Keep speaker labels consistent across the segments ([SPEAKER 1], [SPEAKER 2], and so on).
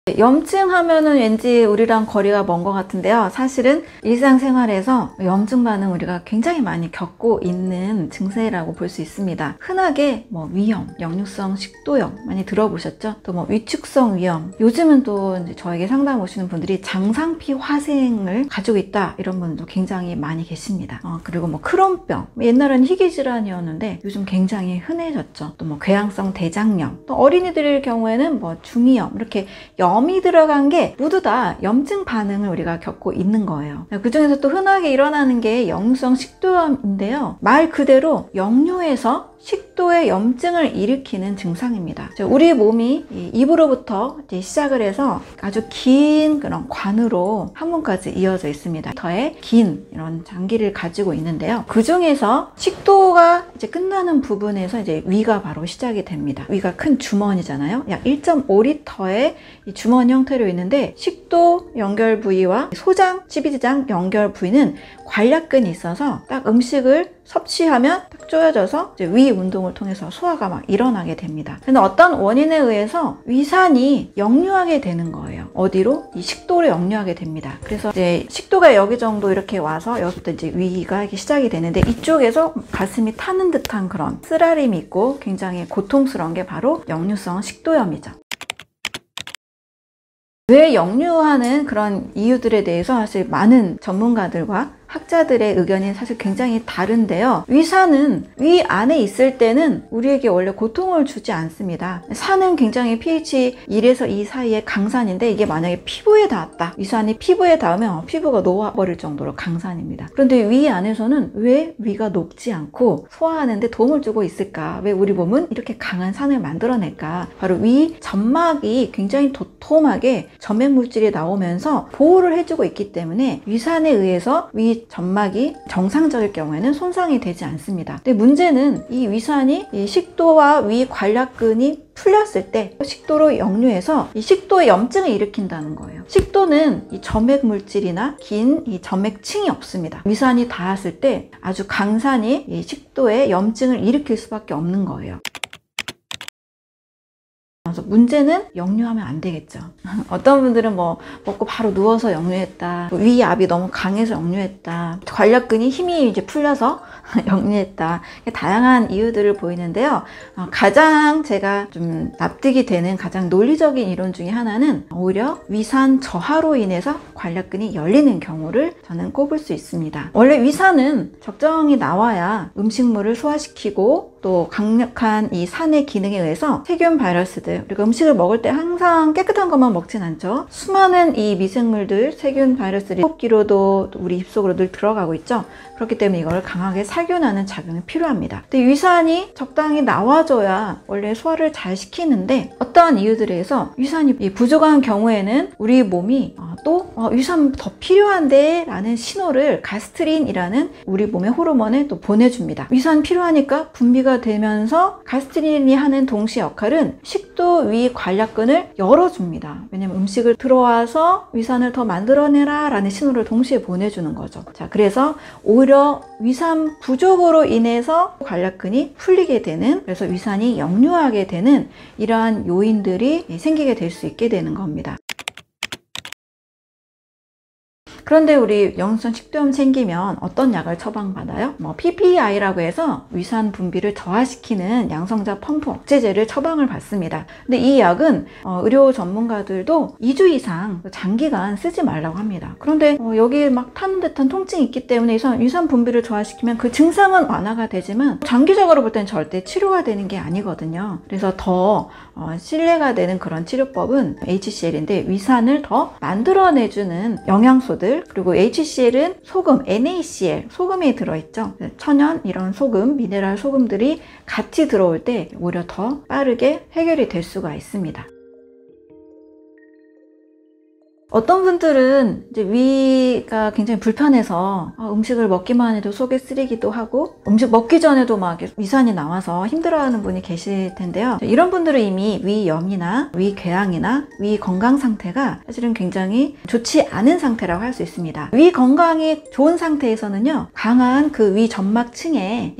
[SPEAKER 1] 염증 하면은 왠지 우리랑 거리가 먼 것 같은데요. 사실은 일상생활에서 염증 반응 우리가 굉장히 많이 겪고 있는 증세라고 볼 수 있습니다. 흔하게 위염, 역류성 식도염 많이 들어보셨죠? 또 위축성 위염. 요즘은 또 이제 저에게 상담 오시는 분들이 장상피 화생을 가지고 있다 이런 분도 굉장히 많이 계십니다. 그리고 크론병. 옛날에는 희귀 질환이었는데 요즘 굉장히 흔해졌죠. 또 궤양성 대장염. 또 어린이들의 경우에는 중이염 이렇게 염이 들어간 게 모두 다 염증 반응을 우리가 겪고 있는 거예요. 그 중에서 또 흔하게 일어나는 게 역류성 식도염인데요. 말 그대로 역류에서 식도에 염증을 일으키는 증상입니다. 우리 몸이 입으로부터 시작을 해서 아주 긴 그런 관으로 항문까지 이어져 있습니다. 더해 긴 이런 장기를 가지고 있는데요. 그 중에서 식도가 이제 끝나는 부분에서 이제 위가 바로 시작이 됩니다. 위가 큰 주머니잖아요. 약 1.5리터의 이 주머니 형태로 있는데 식도 연결 부위와 소장, 십이지장 연결 부위는 관략근이 있어서 딱 음식을 섭취하면 딱 조여져서 이제 위 운동을 통해서 소화가 막 일어나게 됩니다. 근데 어떤 원인에 의해서 위산이 역류하게 되는 거예요. 어디로? 이 식도로 역류하게 됩니다. 그래서 이제 식도가 여기 정도 이렇게 와서 여기부터 이제 위가 이렇게 시작이 되는데 이쪽에서 가슴이 타는 듯한 그런 쓰라림이 있고 굉장히 고통스러운 게 바로 역류성 식도염이죠. 왜 역류하는 그런 이유들에 대해서 사실 많은 전문가들과 학자들의 의견이 사실 굉장히 다른데요. 위산은 위 안에 있을 때는 우리에게 원래 고통을 주지 않습니다. 산은 굉장히 pH 1에서 2 사이의 강산인데 이게 만약에 피부에 닿았다. 위산이 피부에 닿으면 피부가 녹아버릴 정도로 강산입니다. 그런데 위 안에서는 왜 위가 녹지 않고 소화하는 데 도움을 주고 있을까? 왜 우리 몸은 이렇게 강한 산을 만들어낼까? 바로 위 점막이 굉장히 도톰하게 점액 물질이 나오면서 보호를 해주고 있기 때문에 위산에 의해서 위 점막이 정상적일 경우에는 손상이 되지 않습니다. 근데 문제는 이 위산이 이 식도와 위 관략근이 풀렸을 때 식도로 역류해서 이 식도에 염증을 일으킨다는 거예요. 식도는 이 점액 물질이나 긴 이 점액층이 없습니다. 위산이 닿았을 때 아주 강산이 이 식도에 염증을 일으킬 수밖에 없는 거예요. 그래서 문제는 역류하면 안 되겠죠. 어떤 분들은 먹고 바로 누워서 역류했다. 위압이 너무 강해서 역류했다. 관략근이 힘이 이제 풀려서 역류했다. 다양한 이유들을 보이는데요. 가장 제가 좀 납득이 되는 가장 논리적인 이론 중에 하나는 오히려 위산 저하로 인해서 관략근이 열리는 경우를 저는 꼽을 수 있습니다. 원래 위산은 적정히 나와야 음식물을 소화시키고 또 강력한 이 산의 기능에 의해서 세균 바이러스들, 우리가 음식을 먹을 때 항상 깨끗한 것만 먹진 않죠. 수많은 이 미생물들, 세균 바이러스들이 호흡기로도 우리 입속으로 늘 들어가고 있죠. 그렇기 때문에 이걸 강하게 살균하는 작용이 필요합니다. 근데 위산이 적당히 나와줘야 원래 소화를 잘 시키는데 어떠한 이유들에 의해서 위산이 부족한 경우에는 우리 몸이 또 위산 더 필요한데 라는 신호를 가스트린이라는 우리 몸의 호르몬에 또 보내줍니다. 위산 필요하니까 분비가 되면서 가스트린이 하는 동시에 역할은 식도 위 관략근을 열어줍니다. 왜냐면 음식을 들어와서 위산을 더 만들어내라 라는 신호를 동시에 보내주는 거죠. 자, 그래서 오히려 위산 부족으로 인해서 관략근이 풀리게 되는, 그래서 위산이 역류하게 되는 이러한 요인들이 생기게 될 수 있게 되는 겁니다. 그런데 우리 역류성 식도염 생기면 어떤 약을 처방받아요? PPI라고 해서 위산 분비를 저하시키는 양성자 펌프 억제제를 처방을 받습니다. 근데 이 약은 의료 전문가들도 2주 이상 장기간 쓰지 말라고 합니다. 그런데 여기 막 타는 듯한 통증이 있기 때문에 위산 분비를 저하시키면 그 증상은 완화가 되지만 장기적으로 볼 때는 절대 치료가 되는 게 아니거든요. 그래서 더 신뢰가 되는 그런 치료법은 HCL인데 위산을 더 만들어내주는 영양소들, 그리고 HCL은 소금, NaCl, 소금이 들어있죠. 천연 이런 소금, 미네랄 소금들이 같이 들어올 때 오히려 더 빠르게 해결이 될 수가 있습니다. 어떤 분들은 이제 위가 굉장히 불편해서 음식을 먹기만 해도 속에 쓰리기도 하고 음식 먹기 전에도 막 위산이 나와서 힘들어하는 분이 계실 텐데요. 이런 분들은 이미 위염이나 위궤양이나 위 건강 상태가 사실은 굉장히 좋지 않은 상태라고 할 수 있습니다. 위 건강이 좋은 상태에서는요, 강한 그 위 점막층에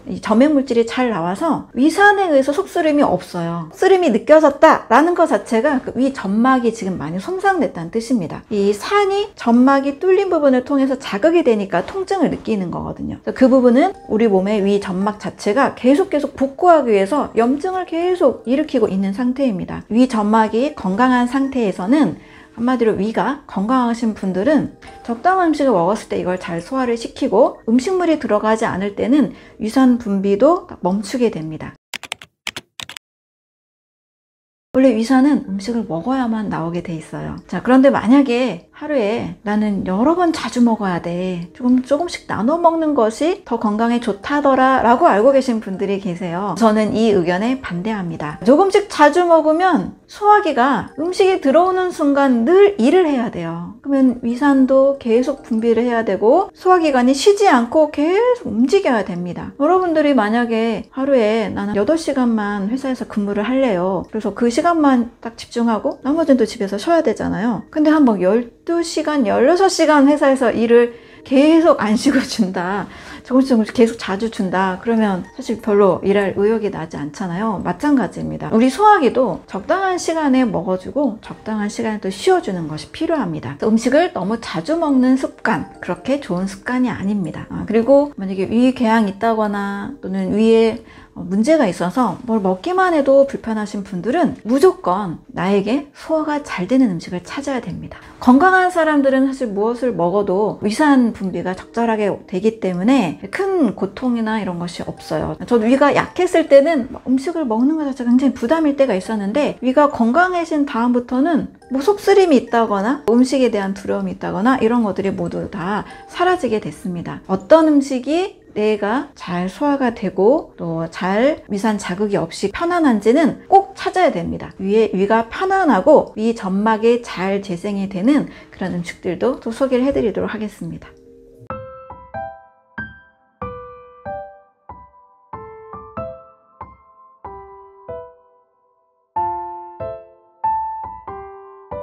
[SPEAKER 1] 이 점액 물질이 잘 나와서 위산에 의해서 속쓰림이 없어요. 속쓰림이 느껴졌다라는 것 자체가 그 위 점막이 지금 많이 손상됐다는 뜻입니다. 이 산이 점막이 뚫린 부분을 통해서 자극이 되니까 통증을 느끼는 거거든요. 그 부분은 우리 몸의 위 점막 자체가 계속 복구하기 위해서 염증을 계속 일으키고 있는 상태입니다. 위 점막이 건강한 상태에서는, 한마디로 위가 건강하신 분들은 적당한 음식을 먹었을 때 이걸 잘 소화를 시키고 음식물이 들어가지 않을 때는 위산 분비도 멈추게 됩니다. 원래 위산은 음식을 먹어야만 나오게 돼 있어요. 자, 그런데 만약에 하루에 나는 여러 번 자주 먹어야 돼, 조금씩 나눠 먹는 것이 더 건강에 좋다더라 라고 알고 계신 분들이 계세요. 저는 이 의견에 반대합니다. 조금씩 자주 먹으면 소화기가 음식이 들어오는 순간 늘 일을 해야 돼요. 그러면 위산도 계속 분비를 해야 되고 소화기관이 쉬지 않고 계속 움직여야 됩니다. 여러분들이 만약에 하루에 나는 8시간만 회사에서 근무를 할래요. 그래서 그 시간만 딱 집중하고 나머지는 또 집에서 쉬어야 되잖아요. 근데 한번 12시간, 16시간 회사에서 일을 계속 안 쉬고 준다, 조금씩 계속 자주 준다, 그러면 사실 별로 일할 의욕이 나지 않잖아요. 마찬가지입니다. 우리 소화기도 적당한 시간에 먹어주고 적당한 시간에 또 쉬어주는 것이 필요합니다. 음식을 너무 자주 먹는 습관, 그렇게 좋은 습관이 아닙니다. 그리고 만약에 위궤양이 있다거나 또는 위에 문제가 있어서 뭘 먹기만 해도 불편하신 분들은 무조건 나에게 소화가 잘 되는 음식을 찾아야 됩니다. 건강한 사람들은 사실 무엇을 먹어도 위산 분비가 적절하게 되기 때문에 큰 고통이나 이런 것이 없어요. 저도 위가 약했을 때는 음식을 먹는 것 자체가 굉장히 부담일 때가 있었는데, 위가 건강해진 다음부터는 뭐 속쓰림이 있다거나 음식에 대한 두려움이 있다거나 이런 것들이 모두 다 사라지게 됐습니다. 어떤 음식이 내가 잘 소화가 되고 또 잘 위산 자극이 없이 편안한지는 꼭 찾아야 됩니다. 위가 편안하고 위 점막이 잘 재생이 되는 그런 음식들도 또 소개를 해드리도록 하겠습니다.